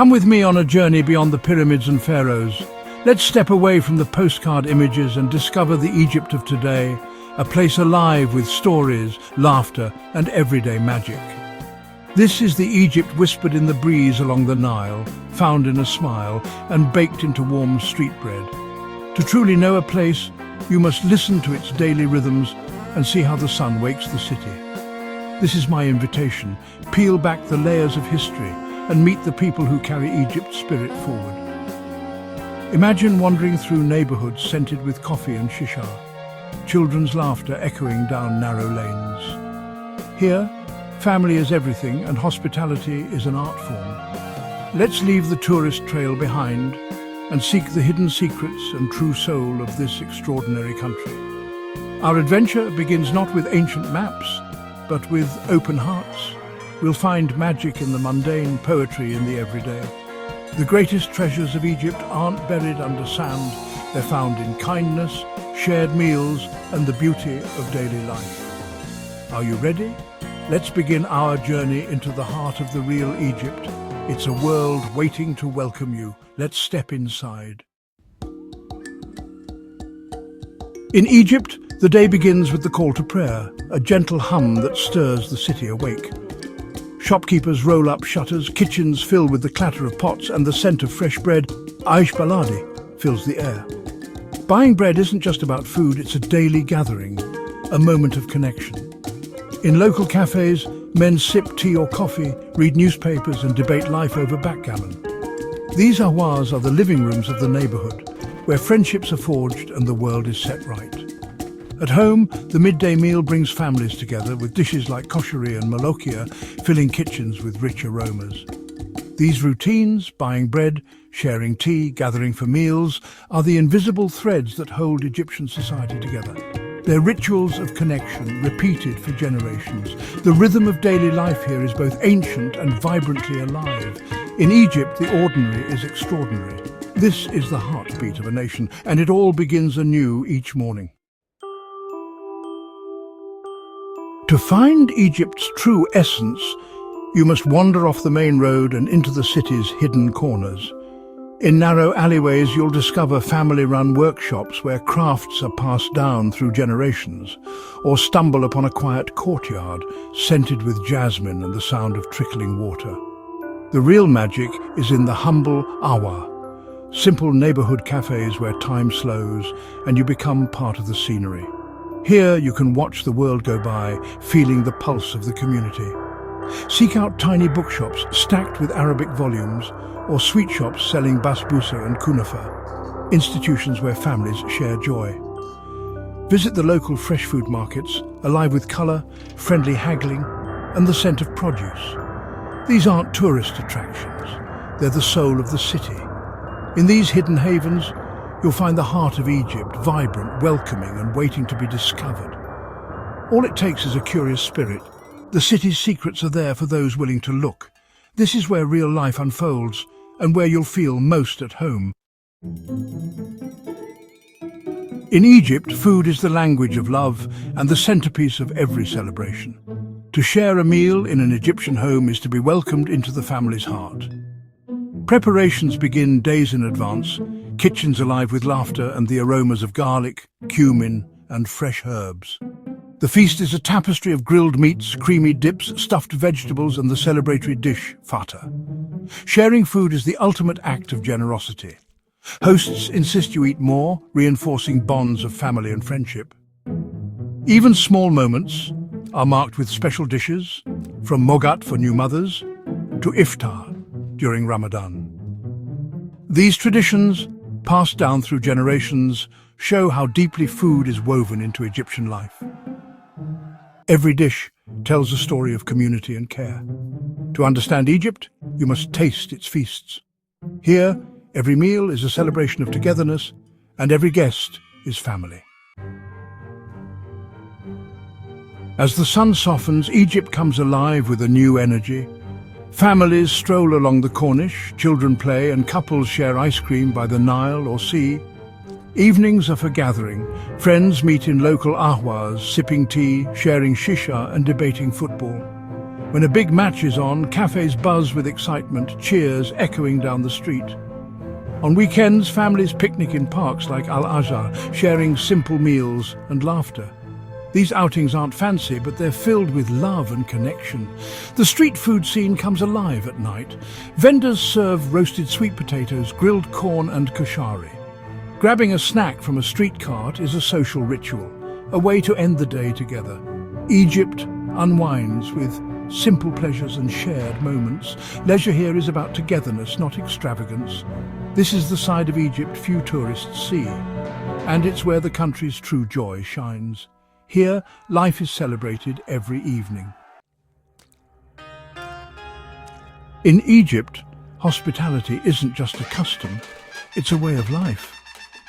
Come with me on a journey beyond the pyramids and pharaohs. Let's step away from the postcard images and discover the Egypt of today, a place alive with stories, laughter, and everyday magic. This is the Egypt whispered in the breeze along the Nile, found in a smile, and baked into warm street bread. To truly know a place, you must listen to its daily rhythms and see how the sun wakes the city. This is my invitation. Peel back the layers of history and meet the people who carry Egypt's spirit forward. Imagine wandering through neighborhoods scented with coffee and shisha, children's laughter echoing down narrow lanes. Here, family is everything and hospitality is an art form. Let's leave the tourist trail behind and seek the hidden secrets and true soul of this extraordinary country. Our adventure begins not with ancient maps, but with open hearts. We'll find magic in the mundane, poetry in the everyday. The greatest treasures of Egypt aren't buried under sand. They're found in kindness, shared meals, and the beauty of daily life. Are you ready? Let's begin our journey into the heart of the real Egypt. It's a world waiting to welcome you. Let's step inside. In Egypt, the day begins with the call to prayer, a gentle hum that stirs the city awake. Shopkeepers roll up shutters, kitchens fill with the clatter of pots, and the scent of fresh bread, aish baladi, fills the air. Buying bread isn't just about food, it's a daily gathering, a moment of connection. In local cafes, men sip tea or coffee, read newspapers, and debate life over backgammon. These awars are the living rooms of the neighborhood, where friendships are forged and the world is set right. At home, the midday meal brings families together with dishes like kosheri and molokhia filling kitchens with rich aromas. These routines, buying bread, sharing tea, gathering for meals, are the invisible threads that hold Egyptian society together. They're rituals of connection, repeated for generations. The rhythm of daily life here is both ancient and vibrantly alive. In Egypt, the ordinary is extraordinary. This is the heartbeat of a nation, and it all begins anew each morning. To find Egypt's true essence, you must wander off the main road and into the city's hidden corners. In narrow alleyways, you'll discover family-run workshops where crafts are passed down through generations, or stumble upon a quiet courtyard scented with jasmine and the sound of trickling water. The real magic is in the humble awa, simple neighborhood cafes where time slows and you become part of the scenery. Here you can watch the world go by, feeling the pulse of the community. Seek out tiny bookshops stacked with Arabic volumes, or sweet shops selling basbousa and kunafa, institutions where families share joy. Visit the local fresh food markets, alive with colour, friendly haggling, and the scent of produce. These aren't tourist attractions, they're the soul of the city. In these hidden havens, you'll find the heart of Egypt, vibrant, welcoming, and waiting to be discovered. All it takes is a curious spirit. The city's secrets are there for those willing to look. This is where real life unfolds, and where you'll feel most at home. In Egypt, food is the language of love and the centerpiece of every celebration. To share a meal in an Egyptian home is to be welcomed into the family's heart. Preparations begin days in advance, kitchens alive with laughter and the aromas of garlic, cumin, and fresh herbs. The feast is a tapestry of grilled meats, creamy dips, stuffed vegetables, and the celebratory dish, fata. Sharing food is the ultimate act of generosity. Hosts insist you eat more, reinforcing bonds of family and friendship. Even small moments are marked with special dishes, from mogat for new mothers to iftar during Ramadan. These traditions, passed down through generations, show how deeply food is woven into Egyptian life. Every dish tells a story of community and care. To understand Egypt, you must taste its feasts. Here, every meal is a celebration of togetherness, and every guest is family. As the sun softens, Egypt comes alive with a new energy. Families stroll along the Corniche, children play, and couples share ice cream by the Nile or sea. Evenings are for gathering. Friends meet in local ahwas, sipping tea, sharing shisha, and debating football. When a big match is on, cafes buzz with excitement, cheers echoing down the street. On weekends, families picnic in parks like Al-Azhar, sharing simple meals and laughter. These outings aren't fancy, but they're filled with love and connection. The street food scene comes alive at night. Vendors serve roasted sweet potatoes, grilled corn and koshari. Grabbing a snack from a street cart is a social ritual, a way to end the day together. Egypt unwinds with simple pleasures and shared moments. Leisure here is about togetherness, not extravagance. This is the side of Egypt few tourists see, and it's where the country's true joy shines. Here, life is celebrated every evening. In Egypt, hospitality isn't just a custom, it's a way of life.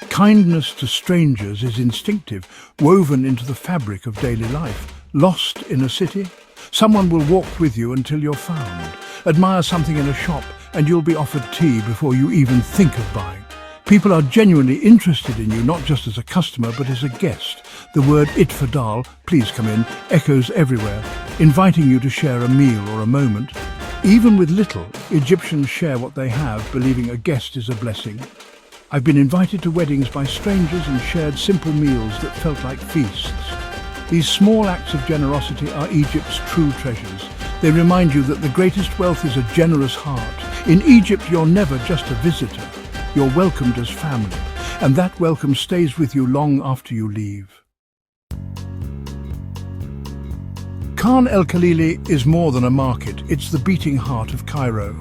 Kindness to strangers is instinctive, woven into the fabric of daily life. Lost in a city? Someone will walk with you until you're found. Admire something in a shop and you'll be offered tea before you even think of buying. People are genuinely interested in you, not just as a customer, but as a guest. The word itfadal, please come in, echoes everywhere, inviting you to share a meal or a moment. Even with little, Egyptians share what they have, believing a guest is a blessing. I've been invited to weddings by strangers and shared simple meals that felt like feasts. These small acts of generosity are Egypt's true treasures. They remind you that the greatest wealth is a generous heart. In Egypt, you're never just a visitor. You're welcomed as family, and that welcome stays with you long after you leave. Khan el-Khalili is more than a market, it's the beating heart of Cairo.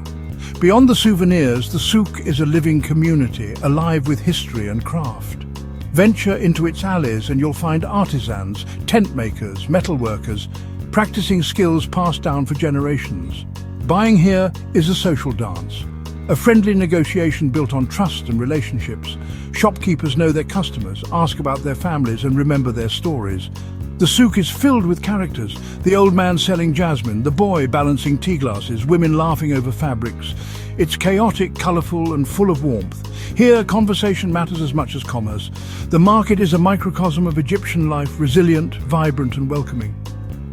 Beyond the souvenirs, the souk is a living community, alive with history and craft. Venture into its alleys and you'll find artisans, tent makers, metal workers, practicing skills passed down for generations. Buying here is a social dance, a friendly negotiation built on trust and relationships. Shopkeepers know their customers, ask about their families and remember their stories. The souk is filled with characters, the old man selling jasmine, the boy balancing tea glasses, women laughing over fabrics. It's chaotic, colourful and full of warmth. Here, conversation matters as much as commerce. The market is a microcosm of Egyptian life, resilient, vibrant and welcoming.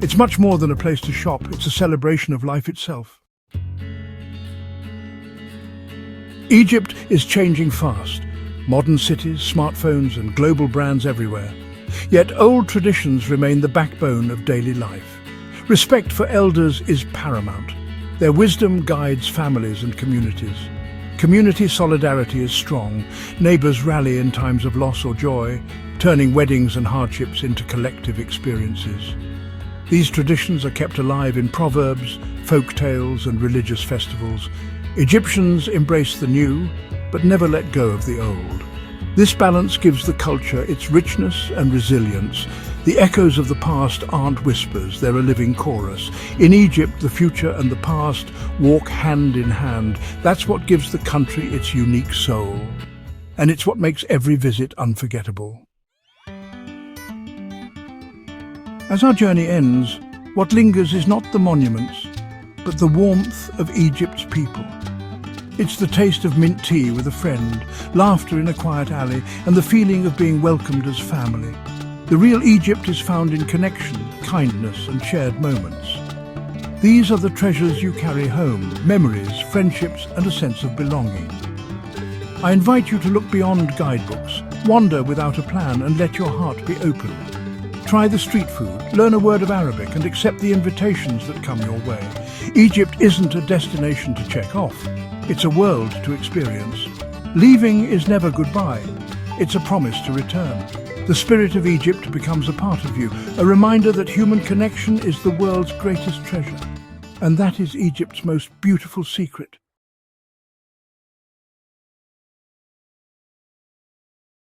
It's much more than a place to shop, it's a celebration of life itself. Egypt is changing fast. Modern cities, smartphones and global brands everywhere. Yet old traditions remain the backbone of daily life. Respect for elders is paramount. Their wisdom guides families and communities. Community solidarity is strong. Neighbours rally in times of loss or joy, turning weddings and hardships into collective experiences. These traditions are kept alive in proverbs, folk tales and religious festivals. Egyptians embrace the new, but never let go of the old. This balance gives the culture its richness and resilience. The echoes of the past aren't whispers, they're a living chorus. In Egypt, the future and the past walk hand in hand. That's what gives the country its unique soul. And it's what makes every visit unforgettable. As our journey ends, what lingers is not the monuments, but the warmth of Egypt's people. It's the taste of mint tea with a friend, laughter in a quiet alley, and the feeling of being welcomed as family. The real Egypt is found in connection, kindness, and shared moments. These are the treasures you carry home, memories, friendships, and a sense of belonging. I invite you to look beyond guidebooks, wander without a plan, and let your heart be open. Try the street food, learn a word of Arabic, and accept the invitations that come your way. Egypt isn't a destination to check off. It's a world to experience. Leaving is never goodbye. It's a promise to return. The spirit of Egypt becomes a part of you, a reminder that human connection is the world's greatest treasure. And that is Egypt's most beautiful secret.